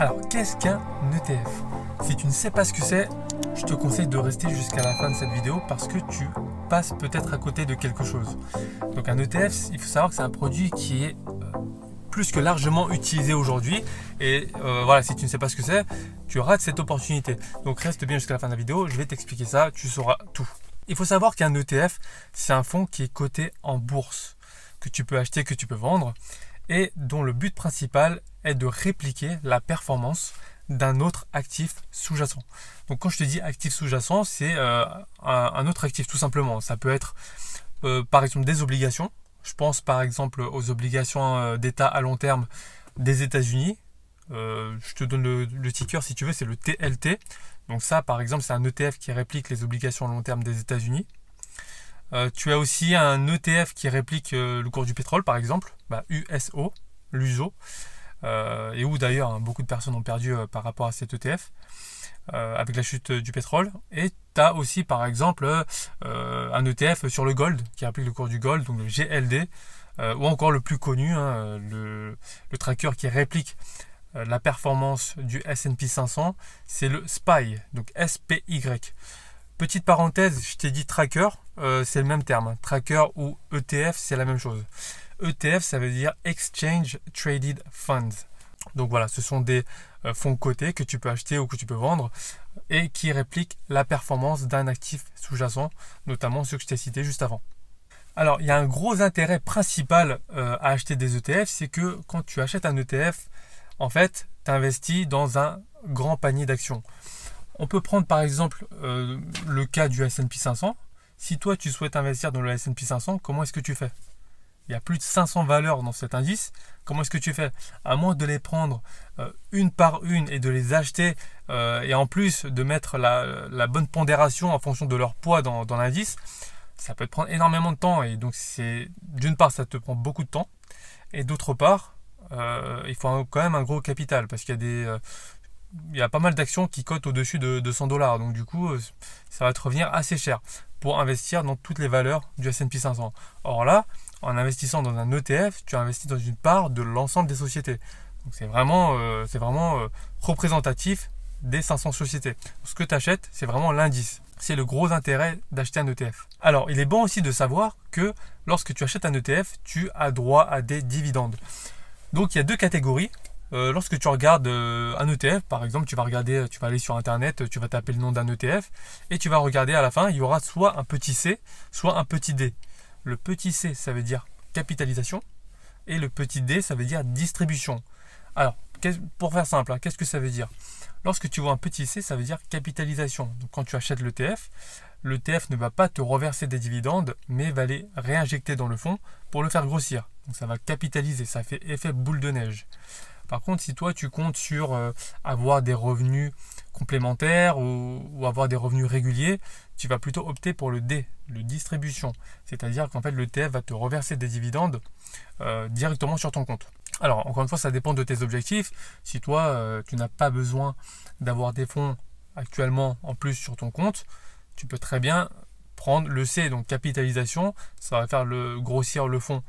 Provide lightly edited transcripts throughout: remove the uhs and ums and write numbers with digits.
Alors, qu'est-ce qu'un ETF? Si tu ne sais pas ce que c'est, je te conseille de rester jusqu'à la fin de cette vidéo parce que tu passes peut-être à côté de quelque chose. Donc un ETF, il faut savoir que c'est un produit qui est plus que largement utilisé aujourd'hui. Et voilà, si tu ne sais pas ce que c'est, tu rates cette opportunité. Donc reste bien jusqu'à la fin de la vidéo, je vais t'expliquer ça, tu sauras tout. Il faut savoir qu'un ETF, c'est un fonds qui est coté en bourse, que tu peux acheter, que tu peux vendre, et dont le but principal est de répliquer la performance d'un autre actif sous-jacent. Donc quand je te dis actif sous-jacent, c'est un autre actif tout simplement. Ça peut être par exemple des obligations. Je pense par exemple aux obligations d'État à long terme des États-Unis. Je te donne le ticker si tu veux, c'est le TLT. Donc ça par exemple c'est un ETF qui réplique les obligations à long terme des États-Unis. Tu as aussi un ETF qui réplique le cours du pétrole par exemple, USO, l'USO, et où d'ailleurs beaucoup de personnes ont perdu par rapport à cet ETF avec la chute du pétrole. Et tu as aussi par exemple un ETF sur le gold qui réplique le cours du gold, donc le GLD, ou encore le plus connu, le tracker qui réplique la performance du S&P 500, c'est le SPY, donc SPY. Petite parenthèse, je t'ai dit tracker, c'est le même terme. Tracker ou ETF, c'est la même chose. ETF, ça veut dire Exchange Traded Funds. Donc voilà, ce sont des fonds cotés que tu peux acheter ou que tu peux vendre et qui répliquent la performance d'un actif sous-jacent, notamment ceux que je t'ai cités juste avant. Alors, il y a un gros intérêt principal à acheter des ETF, c'est que quand tu achètes un ETF, en fait, tu investis dans un grand panier d'actions. On peut prendre par exemple le cas du S&P 500. Si toi tu souhaites investir dans le S&P 500, comment est-ce que tu fais? Il y a plus de 500 valeurs dans cet indice. Comment est-ce que tu fais? À moins de les prendre une par une et de les acheter et en plus de mettre la bonne pondération en fonction de leur poids dans l'indice, ça peut te prendre énormément de temps. Et donc d'une part ça te prend beaucoup de temps et d'autre part il faut quand même un gros capital parce qu'il y a pas mal d'actions qui cotent au-dessus de $100. Donc du coup, ça va te revenir assez cher pour investir dans toutes les valeurs du S&P 500. Or là, en investissant dans un ETF, tu investis dans une part de l'ensemble des sociétés. Donc c'est vraiment représentatif des 500 sociétés. Ce que tu achètes, c'est vraiment l'indice. C'est le gros intérêt d'acheter un ETF. Alors, il est bon aussi de savoir que lorsque tu achètes un ETF, tu as droit à des dividendes. Donc il y a deux catégories. Lorsque tu regardes un ETF, par exemple, tu vas aller sur Internet, tu vas taper le nom d'un ETF et tu vas regarder à la fin, il y aura soit un petit C, soit un petit D. Le petit C, ça veut dire capitalisation et le petit D, ça veut dire distribution. Alors, pour faire simple, qu'est-ce que ça veut dire? Lorsque tu vois un petit C, ça veut dire capitalisation. Donc quand tu achètes l'ETF ne va pas te reverser des dividendes, mais va les réinjecter dans le fonds pour le faire grossir. Donc ça va capitaliser, ça fait effet boule de neige. Par contre, si toi tu comptes sur avoir des revenus complémentaires ou avoir des revenus réguliers, tu vas plutôt opter pour le D, le distribution. C'est-à-dire qu'en fait l'ETF va te reverser des dividendes directement sur ton compte. Alors encore une fois, ça dépend de tes objectifs. Si toi tu n'as pas besoin d'avoir des fonds actuellement en plus sur ton compte, tu peux très bien prendre le C, donc capitalisation. Ça va faire grossir le fonds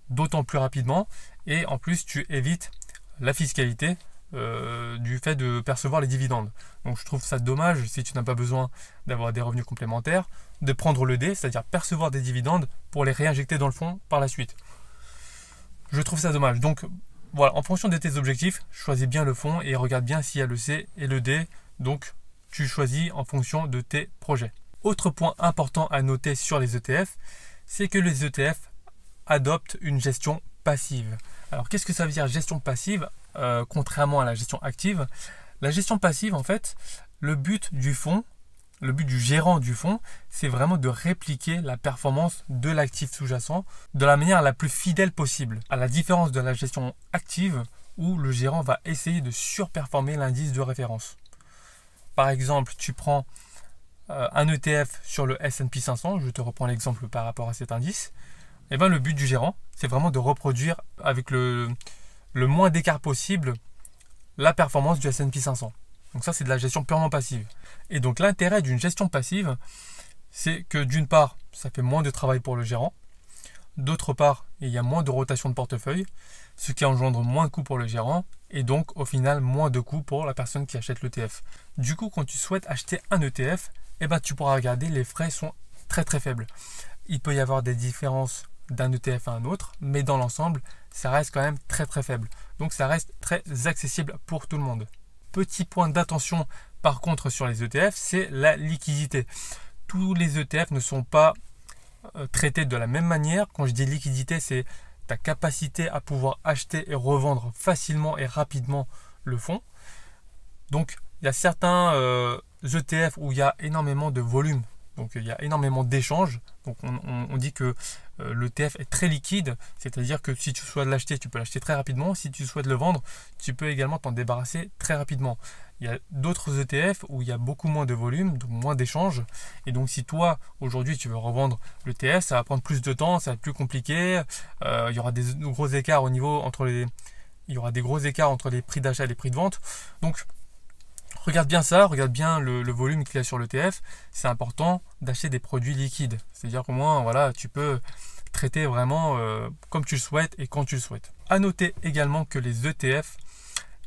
d'autant plus rapidement et en plus tu évites la fiscalité du fait de percevoir les dividendes. Donc je trouve ça dommage, si tu n'as pas besoin d'avoir des revenus complémentaires, de prendre le D, c'est-à-dire percevoir des dividendes pour les réinjecter dans le fonds par la suite. Je trouve ça dommage. Donc voilà, en fonction de tes objectifs, choisis bien le fonds et regarde bien s'il y a le C et le D. Donc tu choisis en fonction de tes projets. Autre point important à noter sur les ETF, c'est que les ETF adoptent une gestion passive. Alors qu'est-ce que ça veut dire gestion passive contrairement à la gestion active? La gestion passive, en fait, le but du fonds, le but du gérant du fonds, c'est vraiment de répliquer la performance de l'actif sous-jacent de la manière la plus fidèle possible. À la différence de la gestion active où le gérant va essayer de surperformer l'indice de référence. Par exemple, tu prends un ETF sur le S&P 500, je te reprends l'exemple par rapport à cet indice. Et bien le but du gérant, c'est vraiment de reproduire avec le moins d'écart possible la performance du S&P 500. Donc ça, c'est de la gestion purement passive. Et donc l'intérêt d'une gestion passive, c'est que d'une part, ça fait moins de travail pour le gérant. D'autre part, et il y a moins de rotation de portefeuille, ce qui engendre moins de coûts pour le gérant et donc au final moins de coûts pour la personne qui achète l'ETF. Du coup, quand tu souhaites acheter un ETF, tu pourras regarder, les frais sont très très faibles. Il peut y avoir des différences d'un ETF à un autre, mais dans l'ensemble, ça reste quand même très très faible. Donc ça reste très accessible pour tout le monde. Petit point d'attention par contre sur les ETF, c'est la liquidité. Tous les ETF ne sont pas traités de la même manière. Quand je dis liquidité, c'est ta capacité à pouvoir acheter et revendre facilement et rapidement le fonds. Donc il y a certains ETF où il y a énormément de volume. Donc il y a énormément d'échanges. Donc on dit que l'ETF est très liquide, c'est-à-dire que si tu souhaites l'acheter, tu peux l'acheter très rapidement. Si tu souhaites le vendre, tu peux également t'en débarrasser très rapidement. Il y a d'autres ETF où il y a beaucoup moins de volume, donc moins d'échanges. Et donc si toi, aujourd'hui, tu veux revendre l'ETF, ça va prendre plus de temps, ça va être plus compliqué. Il y aura des gros écarts il y aura des gros écarts entre les prix d'achat et les prix de vente. Donc regarde bien ça, regarde bien le volume qu'il y a sur l'ETF. C'est important d'acheter des produits liquides. C'est-à-dire qu'au moins, voilà, tu peux traiter vraiment comme tu le souhaites et quand tu le souhaites. À noter également que les ETF,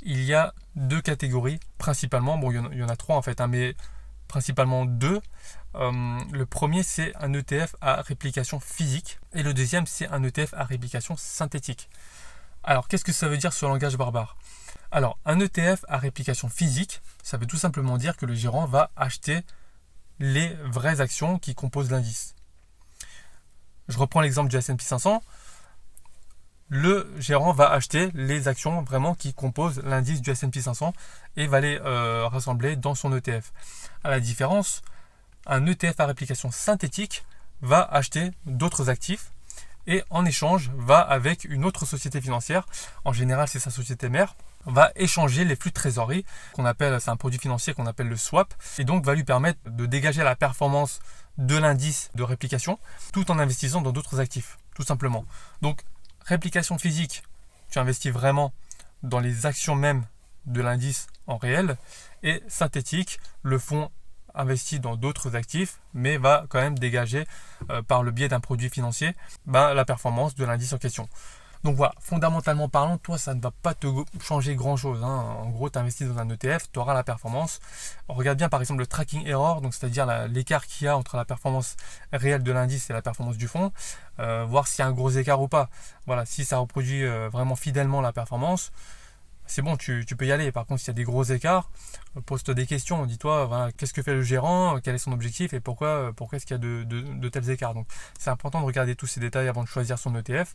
il y a deux catégories principalement. Bon, il y en a trois en fait, mais principalement deux. Le premier, c'est un ETF à réplication physique et le deuxième, c'est un ETF à réplication synthétique. Alors, qu'est-ce que ça veut dire sur le langage barbare ? Alors, un ETF à réplication physique, ça veut tout simplement dire que le gérant va acheter les vraies actions qui composent l'indice. Je reprends l'exemple du S&P 500. Le gérant va acheter les actions vraiment qui composent l'indice du S&P 500 et va les rassembler dans son ETF. À la différence, un ETF à réplication synthétique va acheter d'autres actifs et en échange va avec une autre société financière, en général c'est sa société mère, va échanger les flux de trésorerie, c'est un produit financier qu'on appelle le swap, et donc va lui permettre de dégager la performance de l'indice de réplication tout en investissant dans d'autres actifs, tout simplement. Donc réplication physique, tu investis vraiment dans les actions même de l'indice en réel, et synthétique, le fonds investit dans d'autres actifs, mais va quand même dégager par le biais d'un produit financier la performance de l'indice en question. Donc voilà, fondamentalement parlant, toi ça ne va pas te changer grand chose. En gros, tu investis dans un ETF, tu auras la performance. On regarde bien par exemple le tracking error, donc c'est-à-dire l'écart qu'il y a entre la performance réelle de l'indice et la performance du fonds, voir s'il y a un gros écart ou pas. Voilà, si ça reproduit vraiment fidèlement la performance, c'est bon, tu peux y aller. Par contre, s'il y a des gros écarts, pose-toi des questions. Dis-toi, voilà, qu'est-ce que fait le gérant, quel est son objectif et pourquoi est-ce qu'il y a de tels écarts. Donc, c'est important de regarder tous ces détails avant de choisir son ETF.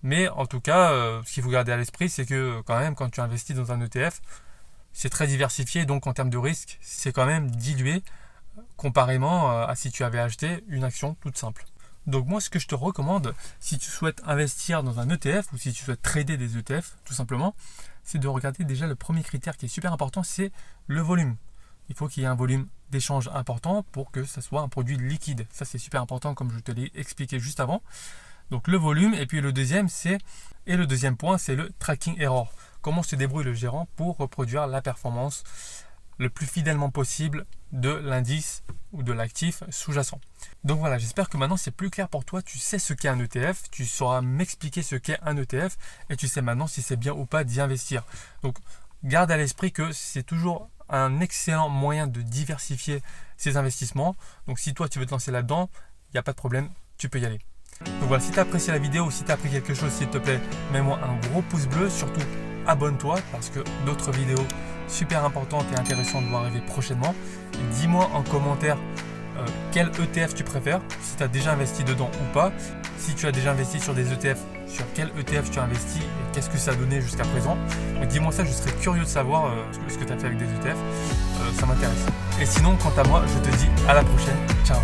Mais en tout cas, ce qu'il faut garder à l'esprit, c'est que quand même, quand tu investis dans un ETF, c'est très diversifié. Donc, en termes de risque, c'est quand même dilué comparément à si tu avais acheté une action toute simple. Donc moi, ce que je te recommande, si tu souhaites investir dans un ETF ou si tu souhaites trader des ETF, tout simplement, c'est de regarder déjà le premier critère qui est super important, c'est le volume. Il faut qu'il y ait un volume d'échange important pour que ça soit un produit liquide. Ça, c'est super important, comme je te l'ai expliqué juste avant. Donc le volume, et puis le deuxième point, c'est le tracking error. Comment se débrouille le gérant pour reproduire la performance le plus fidèlement possible de l'indice ou de l'actif sous-jacent. Donc voilà, j'espère que maintenant c'est plus clair pour toi. Tu sais ce qu'est un ETF, tu sauras m'expliquer ce qu'est un ETF et tu sais maintenant si c'est bien ou pas d'y investir. Donc garde à l'esprit que c'est toujours un excellent moyen de diversifier ses investissements. Donc si toi tu veux te lancer là-dedans, il n'y a pas de problème, tu peux y aller. Donc voilà, si tu as apprécié la vidéo ou si tu as appris quelque chose, s'il te plaît, mets-moi un gros pouce bleu. Surtout, abonne-toi parce que d'autres vidéos super importantes et intéressantes vont arriver prochainement. Et dis-moi en commentaire quel ETF tu préfères, si tu as déjà investi dedans ou pas. Si tu as déjà investi sur des ETF, sur quel ETF tu as investi et qu'est-ce que ça a donné jusqu'à présent. Donc dis-moi ça, je serais curieux de savoir ce que tu as fait avec des ETF. Ça m'intéresse. Et sinon, quant à moi, je te dis à la prochaine. Ciao.